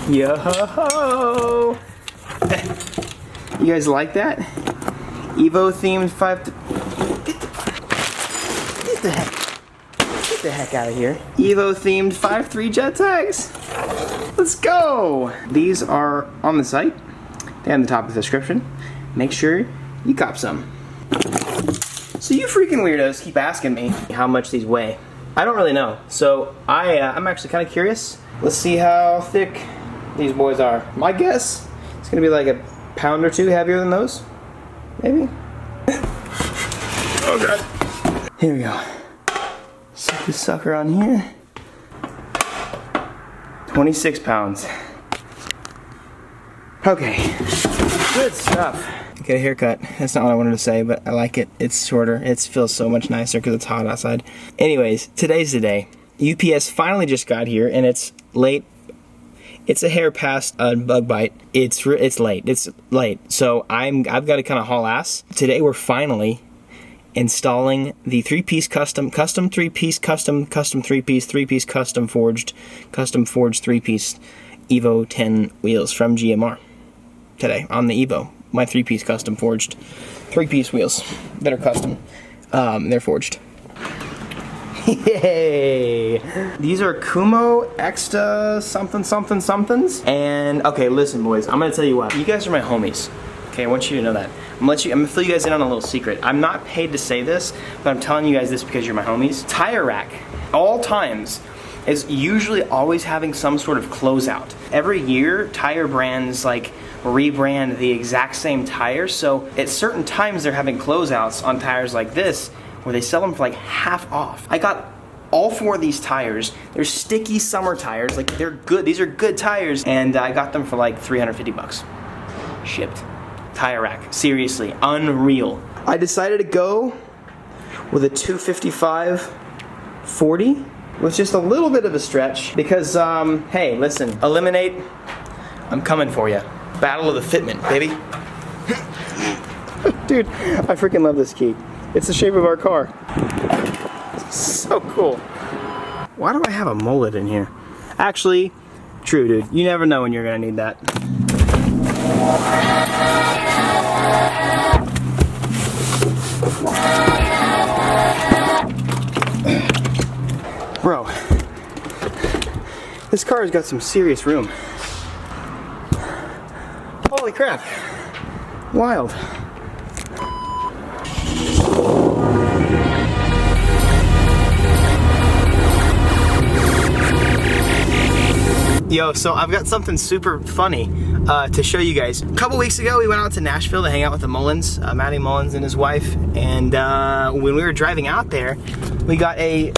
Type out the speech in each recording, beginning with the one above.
Yo! You guys like that? Evo themed Get the heck out of here. Evo themed 5.3 jet tags. Let's go! These are on the site. They're on the top of the description. Make sure you cop some. So you freaking weirdos keep asking me how much these weigh. I don't really know. So I'm actually kind of curious. Let's see how thick these boys are. My guess, it's gonna be like a pound or two heavier than those. Maybe. Oh god. Here we go. Set this sucker on here. 26 pounds. Okay. Good stuff. Get a haircut. That's not what I wanted to say, but I like it. It's shorter. It feels so much nicer because it's hot outside. Anyways, today's the day. UPS finally just got here, and it's late. It's a hair past a bug bite. It's late. It's late. So I've got to kind of haul ass. Today we're finally installing the three-piece custom three-piece custom three-piece custom forged three-piece Evo 10 wheels from GMR today on the Evo. My three-piece custom forged three-piece wheels that are custom. They're forged. Yay! These are Kumo Extra somethings. And okay, listen, boys. I'm gonna tell you what. You guys are my homies. Okay, I want you to know that. I'm gonna fill you guys in on a little secret. I'm not paid to say this, but I'm telling you guys this because you're my homies. Tire Rack, all times, is usually always having some sort of closeout. Every year, tire brands like rebrand the exact same tire, so at certain times they're having closeouts on tires like this where they sell them for like half off. I got all 4 of these tires. They're sticky summer tires, like they're good. These are good tires, and I got them for like 350 bucks. Shipped. Tire Rack, seriously, unreal. I decided to go with a 255/40 with just a little bit of a stretch because, hey, listen, Eliminate, I'm coming for you. Battle of the fitment, baby. Dude, I freaking love this key. It's the shape of our car. So cool. Why do I have a mullet in here? Actually, true, dude. You never know when you're gonna need that. Bro, this car has got some serious room. Holy crap. Wild. Yo, so I've got something super funny to show you guys. A couple weeks ago, we went out to Nashville to hang out with the Mullins, Matty Mullins and his wife. And when we were driving out there, we got a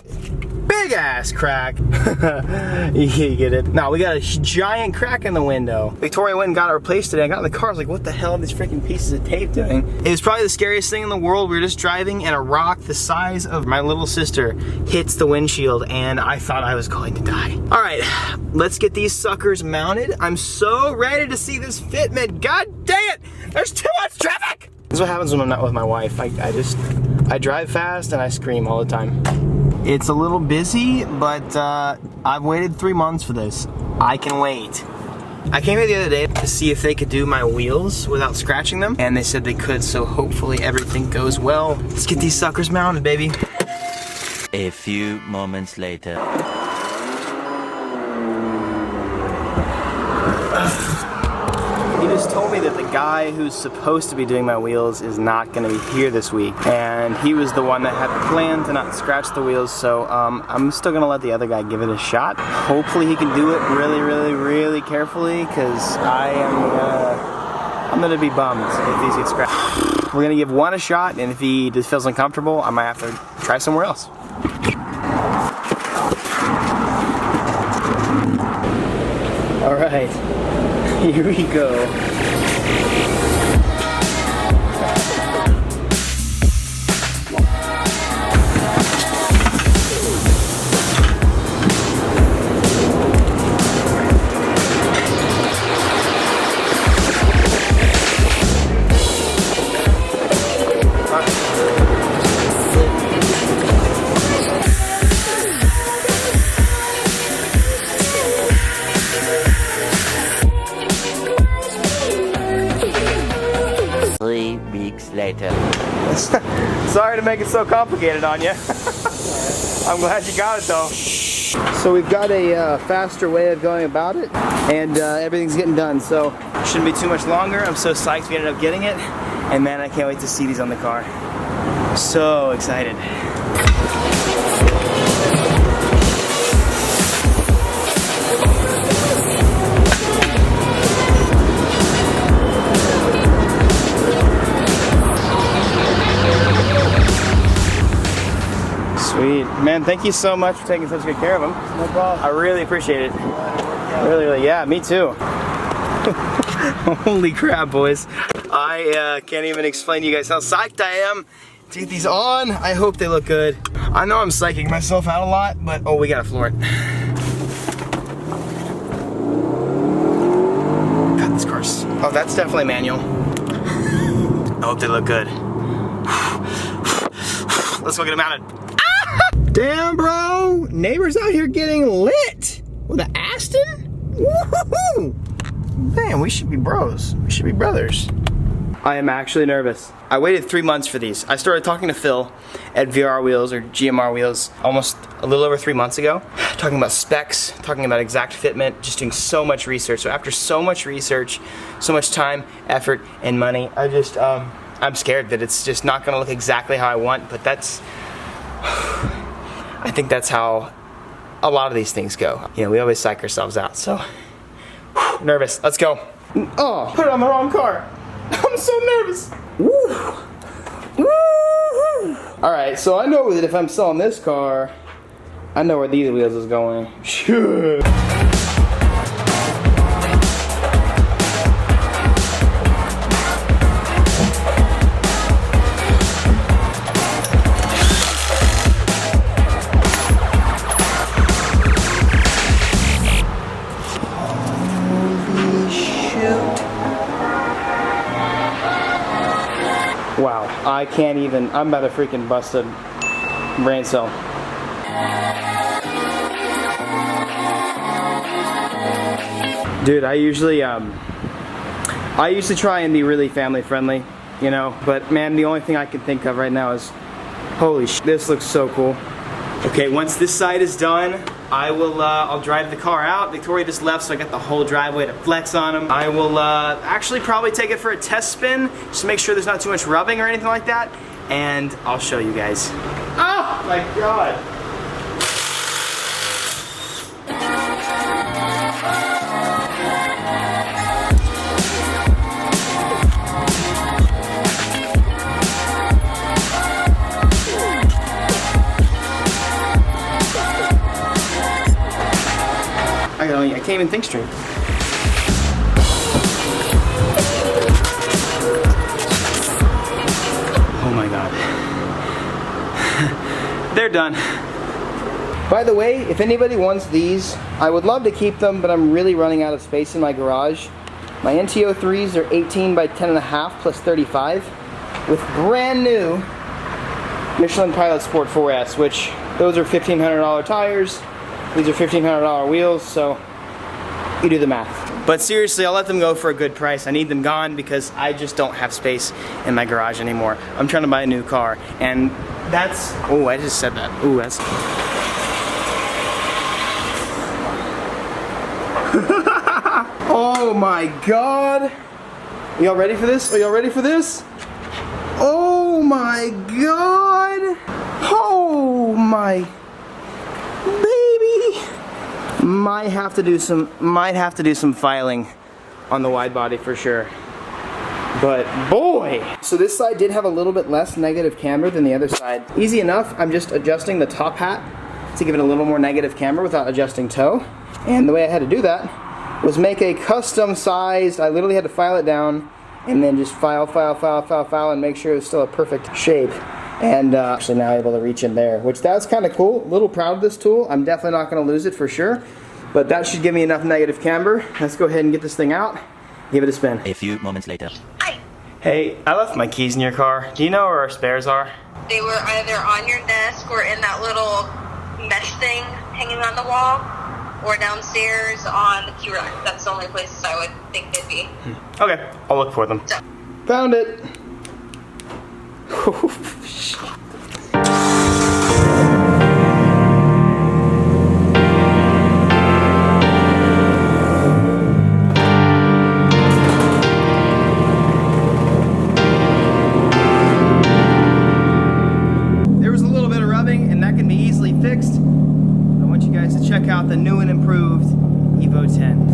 big ass crack. You get it? No, we got a giant crack in the window. Victoria went and got it replaced today. I got in the car, I was like, what the hell are these freaking pieces of tape doing? It was probably the scariest thing in the world. We were just driving and a rock the size of my little sister hits the windshield and I thought I was going to die. All right, let's get these suckers mounted. I'm so ready to see this fitment. God dang it, there's too much traffic. This is what happens when I'm not with my wife. I drive fast and I scream all the time. It's a little busy, but I've waited 3 months for this. I can wait. I came here the other day to see if they could do my wheels without scratching them, and they said they could, so hopefully everything goes well. Let's get these suckers mounted, baby. A few moments later. He just told me that the guy who's supposed to be doing my wheels is not going to be here this week, and he was the one that had planned to not scratch the wheels, so I'm still going to let the other guy give it a shot. Hopefully he can do it really carefully, because I'm going to be bummed if these get scratched. We're going to give one a shot, and if he just feels uncomfortable, I might have to try somewhere else. All right. Here we go. Sorry to make it so complicated on you. I'm glad you got it though. So we've got a faster way of going about it, and everything's getting done, so shouldn't be too much longer. I'm so psyched we ended up getting it, and man, I can't wait to see these on the car. So excited. Sweet. Man, thank you so much for taking such good care of them. No problem. I really appreciate it. Really, yeah, me too. Holy crap, boys. I can't even explain to you guys how psyched I am to get these on. I hope they look good. I know I'm psyching myself out a lot, but oh, we gotta floor it. God, this car's... Oh, that's definitely manual. I hope they look good. Let's go get them mounted. Damn, bro! Neighbors out here getting lit with an Aston? Woohoo! Man, we should be bros. We should be brothers. I am actually nervous. I waited 3 months for these. I started talking to Phil at VR Wheels or GMR Wheels almost a little over 3 months ago, talking about specs, talking about exact fitment, just doing so much research. So after so much research, so much time, effort, and money, I just, I'm scared that it's just not gonna look exactly how I want, but that's, I think that's how a lot of these things go. You know, we always psych ourselves out, so nervous. Let's go. Oh, put it on the wrong car. I'm so nervous. Woo. Woo. All right, so I know that if I'm selling this car, I know where these wheels is going. Sure. Wow, I can't even, I'm about to freaking bust a brain cell. Dude, I usually try and be really family friendly, you know, but man, the only thing I can think of right now is, holy sh**, this looks so cool. Okay, once this side is done, I will, I'll drive the car out. Victoria just left, so I got the whole driveway to flex on him. I will actually probably take it for a test spin, just to make sure there's not too much rubbing or anything like that, and I'll show you guys. Oh my God. I can't even think straight. Oh my God. They're done. By the way, if anybody wants these, I would love to keep them, but I'm really running out of space in my garage. My NTO3s are 18 by 10.5 plus 35 with brand new Michelin Pilot Sport 4S, which those are $1,500 tires. These are $1,500 wheels, so you do the math. But seriously, I'll let them go for a good price. I need them gone because I just don't have space in my garage anymore. I'm trying to buy a new car, and that's, oh, I just said that. Ooh, that's. Oh my God. Are y'all ready for this? Are y'all ready for this? Oh my God. Oh my baby. Might have to do some filing on the wide body for sure. But boy. So this side did have a little bit less negative camber than the other side. Easy enough. I'm just adjusting the top hat to give it a little more negative camber without adjusting toe. And the way I had to do that was make a custom sized, I literally had to file it down and then just file and make sure it was still a perfect shape. And actually now able to reach in there, which that's kind of cool. A little proud of this tool. I'm definitely not going to lose it for sure, but that should give me enough negative camber. Let's go ahead and get this thing out, give it a spin. A few moments later. Hi. Hey, I left my keys in your car. Do you know where our spares are? They were either on your desk or in that little mesh thing hanging on the wall, or downstairs on the key rack. That's the only places I would think they'd be. Okay, I'll look for them. So. Found it. There was a little bit of rubbing, and that can be easily fixed. I want you guys to check out the new and improved Evo 10.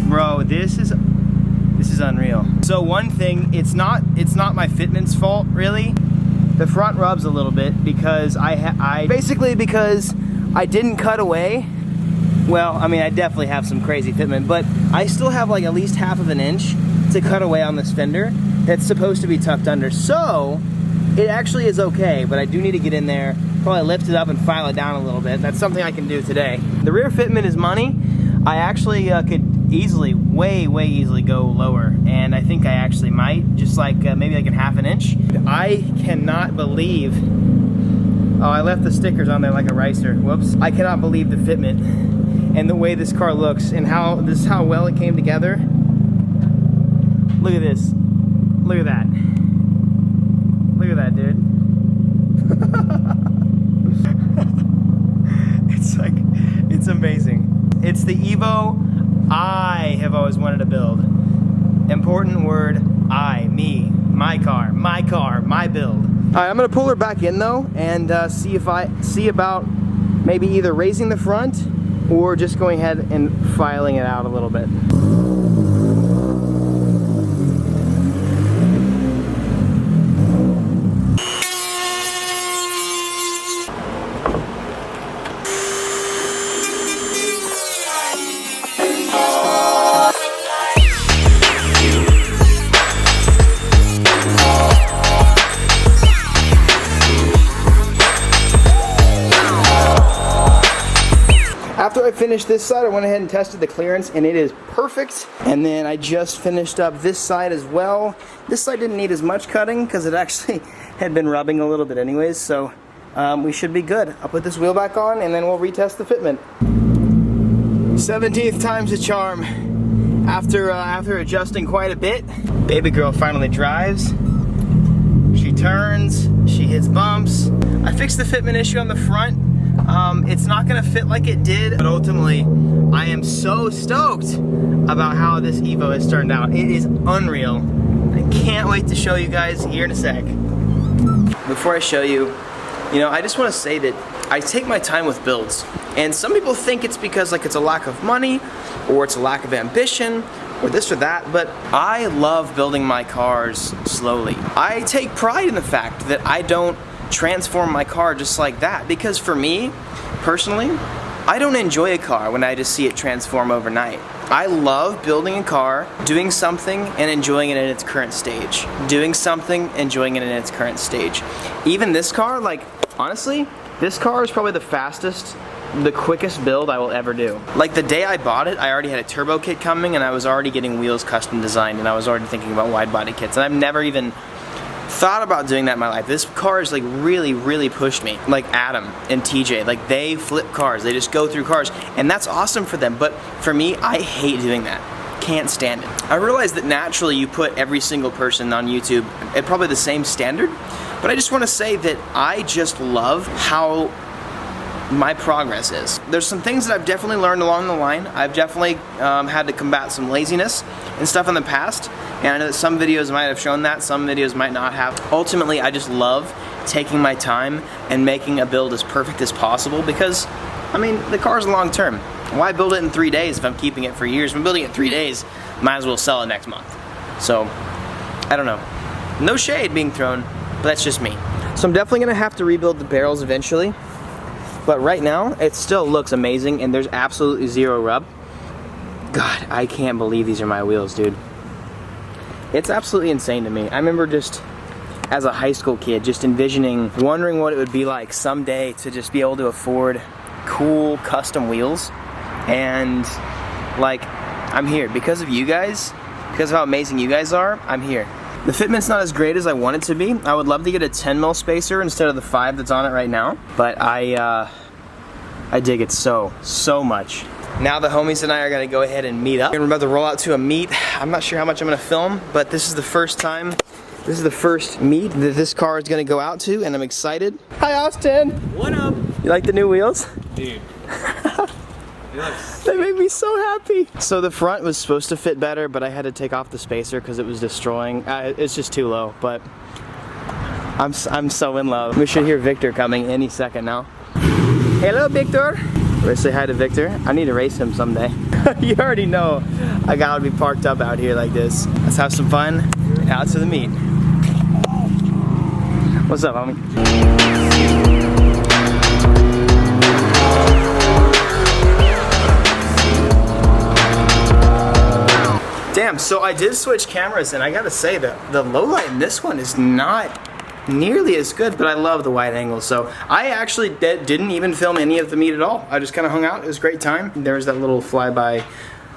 Bro, this is unreal. So one thing, it's not my fitment's fault really. The front rubs a little bit because basically because I didn't cut away. Well, I mean, I definitely have some crazy fitment, but I still have like at least half of an inch to cut away on this fender that's supposed to be tucked under. So it actually is okay, but I do need to get in there, probably lift it up and file it down a little bit. That's something I can do today. The rear fitment is money. I actually could easily, way easily go lower, and I think I actually might, just like maybe like a half an inch. I cannot believe, oh, I left the stickers on there like a ricer, whoops. I cannot believe the fitment and the way this car looks and how well it came together. Look at this, look at that. Look at that, dude. It's amazing. It's the Evo I have always wanted to build. Important word, I, me, my car, my build. All right, I'm gonna pull her back in though and see about maybe either raising the front or just going ahead and filing it out a little bit. After I finished this side, I went ahead and tested the clearance, and it is perfect. And then I just finished up this side as well. This side didn't need as much cutting because it actually had been rubbing a little bit anyways, so we should be good. I'll put this wheel back on, and then we'll retest the fitment. 17th time's a charm. After adjusting quite a bit, baby girl finally drives. She turns, she hits bumps. I fixed the fitment issue on the front. It's not gonna fit like it did, but ultimately, I am so stoked about how this Evo has turned out. It is unreal. I can't wait to show you guys here in a sec. Before I show you, I just wanna say that I take my time with builds. And some people think it's because like it's a lack of money, or it's a lack of ambition, or this or that, but I love building my cars slowly. I take pride in the fact that I don't transform my car just like that, because for me personally, I don't enjoy a car when I just see it transform overnight. I love building a car, doing something and enjoying it in its current stage, doing something, enjoying it in its current stage. Even this car, like honestly, this car is probably the fastest, the quickest build I will ever do. Like the day I bought it, I already had a turbo kit coming, and I was already getting wheels custom designed, and I was already thinking about wide body kits, and I've never even thought about doing that in my life. This car has like really pushed me. Like Adam and TJ, like they flip cars, they just go through cars, and that's awesome for them, but for me, I hate doing that. Can't stand it. I realize that naturally you put every single person on YouTube at probably the same standard, but I just want to say that I just love how my progress is. There's some things that I've definitely learned along the line. I've definitely had to combat some laziness and stuff in the past, and I know that some videos might have shown that, some videos might not have. Ultimately, I just love taking my time and making a build as perfect as possible, because, I mean, the car's long term. Why build it in 3 days if I'm keeping it for years? If I'm building it in 3 days, might as well sell it next month. So, I don't know. No shade being thrown, but that's just me. So I'm definitely gonna have to rebuild the barrels eventually. But right now, it still looks amazing, and there's absolutely zero rub. God, I can't believe these are my wheels, dude. It's absolutely insane to me. I remember just as a high school kid, just envisioning, wondering what it would be like someday to just be able to afford cool custom wheels. And like, I'm here because of you guys, because of how amazing you guys are. I'm here. The fitment's not as great as I want it to be. I would love to get a 10 mil spacer instead of the 5 that's on it right now, but I dig it so much. Now the homies and I are gonna go ahead and meet up. We're about to roll out to a meet. I'm not sure how much I'm gonna film, but this is the first time, this is the first meet that this car is gonna go out to, and I'm excited. Hi, Austin. What up? You like the new wheels? Dude. They made me so happy. So the front was supposed to fit better, but I had to take off the spacer because it was destroying. It's just too low, but I'm so in love. We should hear Victor coming any second now. Hello, Victor. Let's say hi to Victor. I need to race him someday. You already know I gotta be parked up out here like this. Let's have some fun. Out to the meet. What's up, homie? Damn, so I did switch cameras, and I gotta say that the low light in this one is not nearly as good, but I love the wide angle. So I actually didn't even film any of the meet at all. I just kind of hung out. It was a great time. There was that little flyby.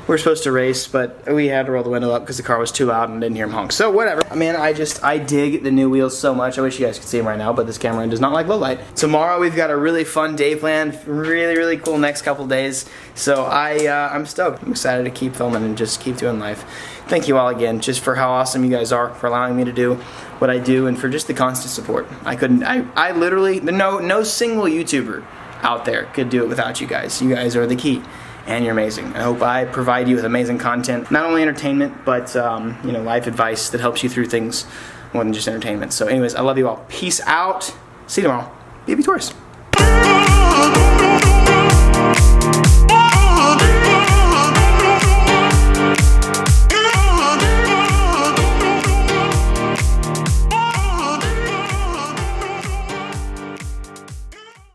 We were supposed to race, but we had to roll the window up because the car was too loud and didn't hear him honk. So whatever. Man, I dig the new wheels so much. I wish you guys could see them right now, but this camera does not like low light. Tomorrow we've got a really fun day planned. Really cool next couple days. So I'm stoked. I'm excited to keep filming and just keep doing life. Thank you all again, just for how awesome you guys are, for allowing me to do what I do, and for just the constant support. I literally, no single YouTuber out there could do it without you guys. You guys are the key. And you're amazing. I hope I provide you with amazing content, not only entertainment, but you know, life advice that helps you through things more than just entertainment. So anyways, I love you all. Peace out. See you tomorrow. Be victorious.